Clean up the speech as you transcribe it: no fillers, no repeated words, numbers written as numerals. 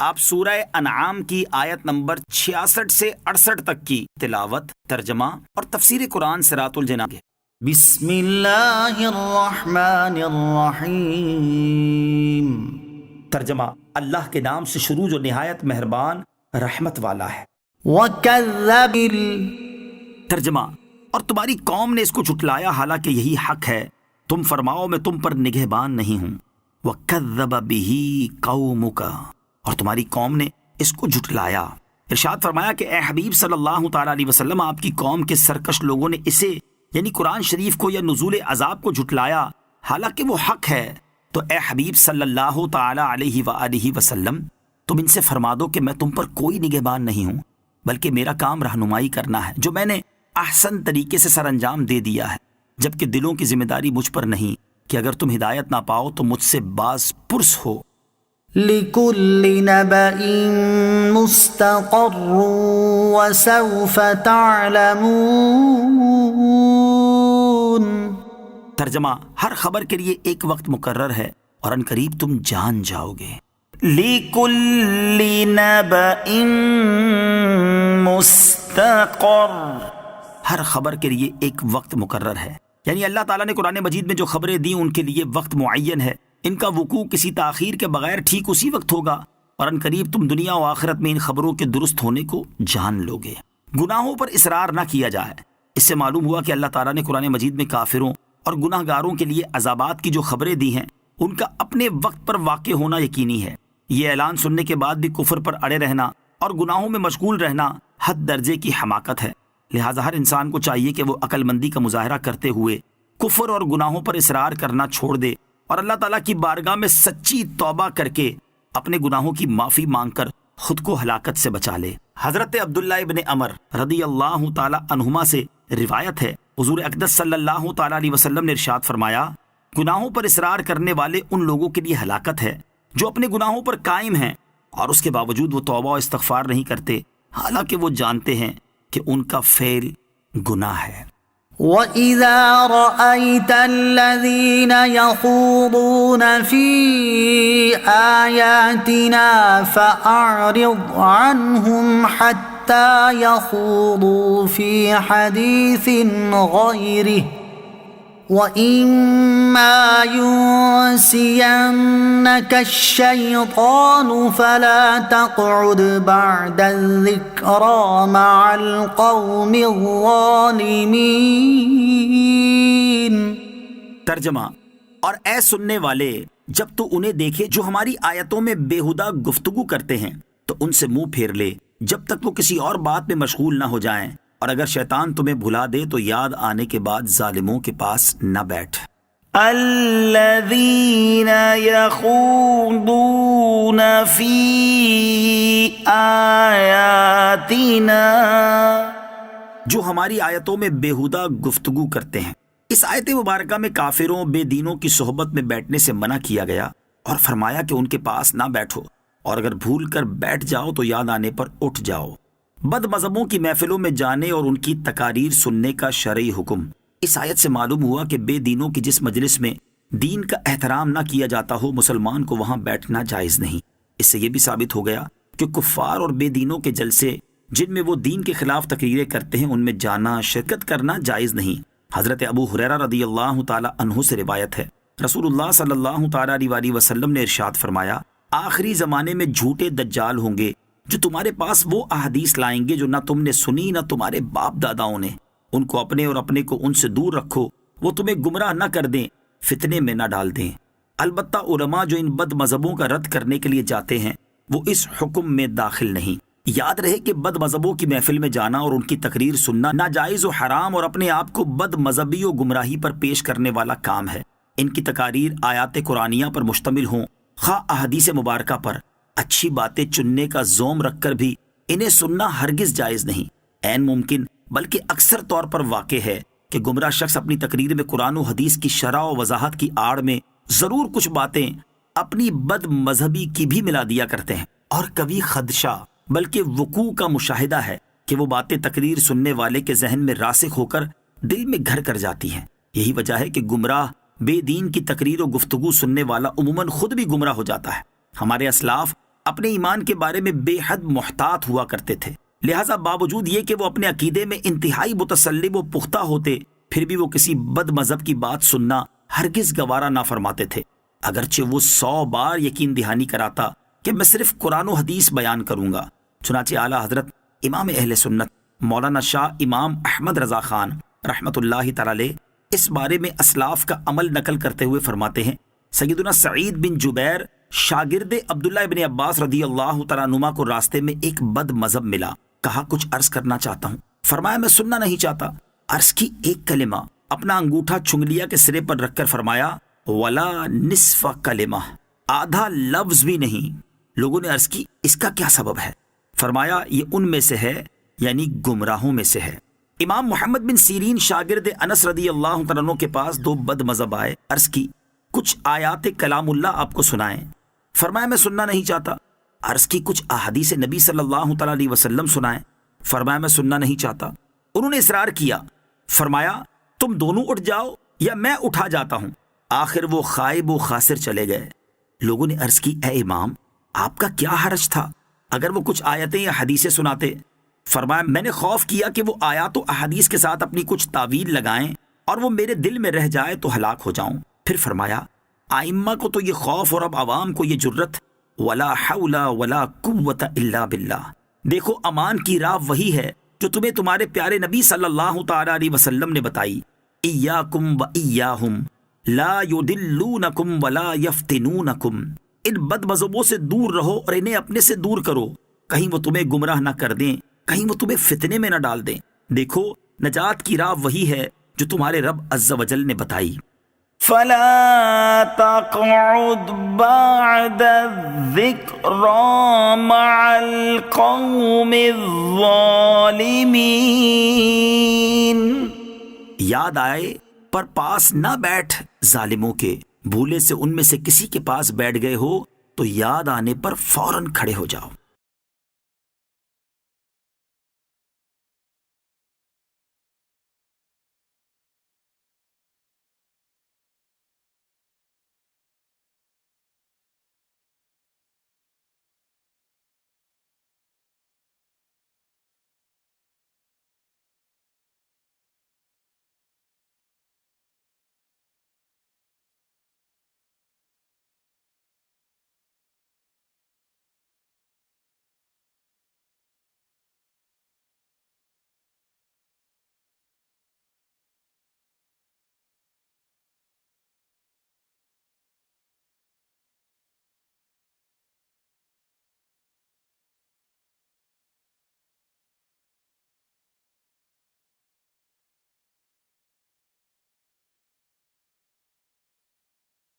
آپ سورہ انعام کی آیت نمبر 66 سے 68 تک کی تلاوت، ترجمہ اور تفسیر قرآن صراط الجنان۔ بسم اللہ الرحمن الرحیم۔ ترجمہ، اللہ کے نام سے شروع جو نہایت مہربان رحمت والا ہے۔ وَكَذَّبَ ترجمہ، اور تمہاری قوم نے اس کو جھٹلایا حالانکہ یہی حق ہے، تم فرماؤ میں تم پر نگہبان نہیں ہوں۔ وَكَذَّبَ بِهِ قَوْمُكَ، اور تمہاری قوم نے اس کو جھٹلایا۔ ارشاد فرمایا کہ اے حبیب صلی اللہ تعالیٰ علیہ وسلم، آپ کی قوم کے سرکش لوگوں نے اسے یعنی قرآن شریف کو یا نزول عذاب کو جھٹلایا حالانکہ وہ حق ہے۔ تو اے حبیب صلی اللہ تعالیٰ علیہ وآلہ وسلم، تم ان سے فرما دو کہ میں تم پر کوئی نگہبان نہیں ہوں، بلکہ میرا کام رہنمائی کرنا ہے جو میں نے احسن طریقے سے سر انجام دے دیا ہے، جبکہ دلوں کی ذمہ داری مجھ پر نہیں کہ اگر تم ہدایت نہ پاؤ تو مجھ سے باز پرس ہو۔ لِكُلِّ نَبَإٍ مُسْتَقَرٌّ وَسَوْفَ تَعْلَمُونَ۔ ترجمہ، ہر خبر کے لیے ایک وقت مقرر ہے اور ان قریب تم جان جاؤ گے۔ لِكُلِّ نَبَإٍ مُسْتَقَرٌّ، ہر خبر کے لیے ایک وقت مقرر ہے، یعنی اللہ تعالیٰ نے قرآن مجید میں جو خبریں دیں ان کے لیے وقت معین ہے، ان کا وقوع کسی تاخیر کے بغیر ٹھیک اسی وقت ہوگا، اور ان قریب تم دنیا و آخرت میں ان خبروں کے درست ہونے کو جان لو گے۔ گناہوں پر اصرار نہ کیا جائے۔ اس سے معلوم ہوا کہ اللہ تعالیٰ نے قرآن مجید میں کافروں اور گناہ گاروں کے لیے عذابات کی جو خبریں دی ہیں ان کا اپنے وقت پر واقع ہونا یقینی ہے۔ یہ اعلان سننے کے بعد بھی کفر پر اڑے رہنا اور گناہوں میں مشغول رہنا حد درجے کی حماقت ہے، لہٰذا ہر انسان کو چاہیے کہ وہ عقل مندی کا مظاہرہ کرتے ہوئے کفر اور گناہوں پر اصرار کرنا چھوڑ دے اور اللہ تعالیٰ کی بارگاہ میں سچی توبہ کر کے اپنے گناہوں کی معافی مانگ کر خود کو ہلاکت سے بچا لے۔ حضرت عبداللہ ابن عمر رضی اللہ تعالیٰ عنہما سے روایت ہے، حضور اقدس صلی اللہ تعالیٰ علیہ وسلم نے ارشاد فرمایا، گناہوں پر اصرار کرنے والے ان لوگوں کے لیے ہلاکت ہے جو اپنے گناہوں پر قائم ہیں اور اس کے باوجود وہ توبہ و استغفار نہیں کرتے حالانکہ وہ جانتے ہیں کہ ان کا فعل گناہ ہے۔ وَإِذَا رَأَيْتَ الَّذِينَ يَخُوضُونَ فِي آيَاتِنَا فَأَعْرِضْ عَنْهُمْ حَتَّى يَخُوضُوا فِي حَدِيثٍ غَيْرِهِ وَإِمَّا يُنْسِيَنَّكَ الشَّيْطَانُ فَلَا تَقْعُدْ بَعْدَ الذِّكْرَى مَعَ الْقَوْمِ الظَّالِمِينَ۔ ترجمہ، اور اے سننے والے، جب تو انہیں دیکھے جو ہماری آیتوں میں بےہودہ گفتگو کرتے ہیں تو ان سے منہ پھیر لے جب تک وہ کسی اور بات میں مشغول نہ ہو جائیں، اور اگر شیطان تمہیں بھلا دے تو یاد آنے کے بعد ظالموں کے پاس نہ بیٹھ۔ الذین یخوضون فی آیاتنا، جو ہماری آیتوں میں بےہودہ گفتگو کرتے ہیں۔ اس آیت مبارکہ میں کافروں بے دینوں کی صحبت میں بیٹھنے سے منع کیا گیا اور فرمایا کہ ان کے پاس نہ بیٹھو، اور اگر بھول کر بیٹھ جاؤ تو یاد آنے پر اٹھ جاؤ۔ بد مذہبوں کی محفلوں میں جانے اور ان کی تقاریر سننے کا شرعی حکم۔ اس آیت سے معلوم ہوا کہ بے دینوں کی جس مجلس میں دین کا احترام نہ کیا جاتا ہو مسلمان کو وہاں بیٹھنا جائز نہیں۔ اس سے یہ بھی ثابت ہو گیا کہ کفار اور بے دینوں کے جلسے جن میں وہ دین کے خلاف تقریریں کرتے ہیں ان میں جانا، شرکت کرنا جائز نہیں۔ حضرت ابو ہریرہ رضی اللہ تعالی عنہ سے روایت ہے، رسول اللہ صلی اللہ تعالی علیہ وسلم نے ارشاد فرمایا، آخری زمانے میں جھوٹے دجال ہوں گے جو تمہارے پاس وہ احادیث لائیں گے جو نہ تم نے سنی نہ تمہارے باپ داداؤں نے۔ ان کو اپنے اور اپنے کو ان سے دور رکھو، وہ تمہیں گمراہ نہ کر دیں، فتنے میں نہ ڈال دیں۔ البتہ علماء جو ان بد مذہبوں کا رد کرنے کے لیے جاتے ہیں وہ اس حکم میں داخل نہیں۔ یاد رہے کہ بد مذہبوں کی محفل میں جانا اور ان کی تقریر سننا ناجائز و حرام اور اپنے آپ کو بد مذہبی و گمراہی پر پیش کرنے والا کام ہے۔ ان کی تقاریر آیات قرآنیہ پر مشتمل ہوں، خواہ احادیث مبارکہ پر، اچھی باتیں چننے کا زوم رکھ کر بھی انہیں سننا ہرگز جائز نہیں۔ عین ممکن بلکہ اکثر طور پر واقع ہے کہ گمراہ شخص اپنی تقریر میں قرآن و حدیث کی شرح و وضاحت کی آڑ میں ضرور کچھ باتیں اپنی بد مذہبی کی بھی ملا دیا کرتے ہیں، اور کبھی خدشہ بلکہ وقوع کا مشاہدہ ہے کہ وہ باتیں تقریر سننے والے کے ذہن میں راسخ ہو کر دل میں گھر کر جاتی ہیں۔ یہی وجہ ہے کہ گمراہ بے دین کی تقریر و گفتگو سننے والا عموماً خود بھی گمراہ ہو جاتا ہے۔ ہمارے اسلاف اپنے ایمان کے بارے میں بے حد محتاط ہوا کرتے تھے، لہٰذا باوجود یہ کہ وہ اپنے عقیدے میں انتہائی متسلم و پختہ ہوتے، پھر بھی وہ کسی بد مذہب کی بات سننا ہرگز گوارا نہ فرماتے تھے، اگرچہ وہ 100 بار یقین دہانی کراتا کہ میں صرف قرآن و حدیث بیان کروں گا۔ چنانچہ اعلیٰ حضرت امام اہل سنت مولانا شاہ امام احمد رضا خان رحمۃ اللہ تعالی علیہ اس بارے میں اسلاف کا عمل نقل کرتے ہوئے فرماتے ہیں، سیدنا سعید بن جبیر شاگرد عبداللہ ابن عباس رضی اللہ تعالیٰ عنہما کو راستے میں ایک بد مذہب ملا، کہا کچھ عرض کرنا چاہتا ہوں، فرمایا میں سننا نہیں چاہتا، عرض کی ایک کلمہ، اپنا انگوٹھا چنگلیا کے سرے پر رکھ کر فرمایا ولا نصف کلمہ، آدھا لفظ بھی نہیں۔ لوگوں نے عرض کی اس کا کیا سبب ہے؟ فرمایا یہ ان میں سے ہے، یعنی گمراہوں میں سے ہے۔ امام محمد بن سیرین شاگرد انس رضی اللہ تعالیٰ عنہ کے پاس 2 بد مذہب آئے، عرض کی کچھ آیات کلام اللہ آپ کو سنائیں، فرمایا میں سننا نہیں چاہتا، عرض کی کچھ احادیث نبی صلی اللہ تعالیٰ علیہ وسلم سنائیں، فرمایا میں سننا نہیں چاہتا۔ انہوں نے اصرار کیا، فرمایا تم دونوں اٹھ جاؤ یا میں اٹھا جاتا ہوں۔ آخر وہ خائب و خاسر چلے گئے۔ لوگوں نے عرض کی اے امام آپ کا کیا حرج تھا اگر وہ کچھ آیتیں یا حدیثیں سناتے؟ فرمایا میں نے خوف کیا کہ وہ آیات و احادیث کے ساتھ اپنی کچھ تعویل لگائیں اور وہ میرے دل میں رہ جائے تو ہلاک ہو جاؤں۔ پھر فرمایا آئمہ کو تو یہ خوف اور اب عوام کو یہ جرت، ولا حول ولا قوت الا باللہ۔ دیکھو امان کی راہ وہی ہے جو تمہیں تمہارے پیارے نبی صلی اللہ تعالی علیہ وسلم نے بتائی، ایاکم و ایاہم لا یدلونکم ولا یفتنونکم، ان بد مذہبوں سے دور رہو اور انہیں اپنے سے دور کرو، کہیں وہ تمہیں گمراہ نہ کر دیں، کہیں وہ تمہیں فتنے میں نہ ڈال دیں۔ دیکھو نجات کی راہ وہی ہے جو تمہارے رب عز و جل نے بتائی۔ فلا تقعد بعد الذکری مع القوم الظالمین، یاد آئے پر پاس نہ بیٹھ ظالموں کے، بھولے سے ان میں سے کسی کے پاس بیٹھ گئے ہو تو یاد آنے پر فوراً کھڑے ہو جاؤ۔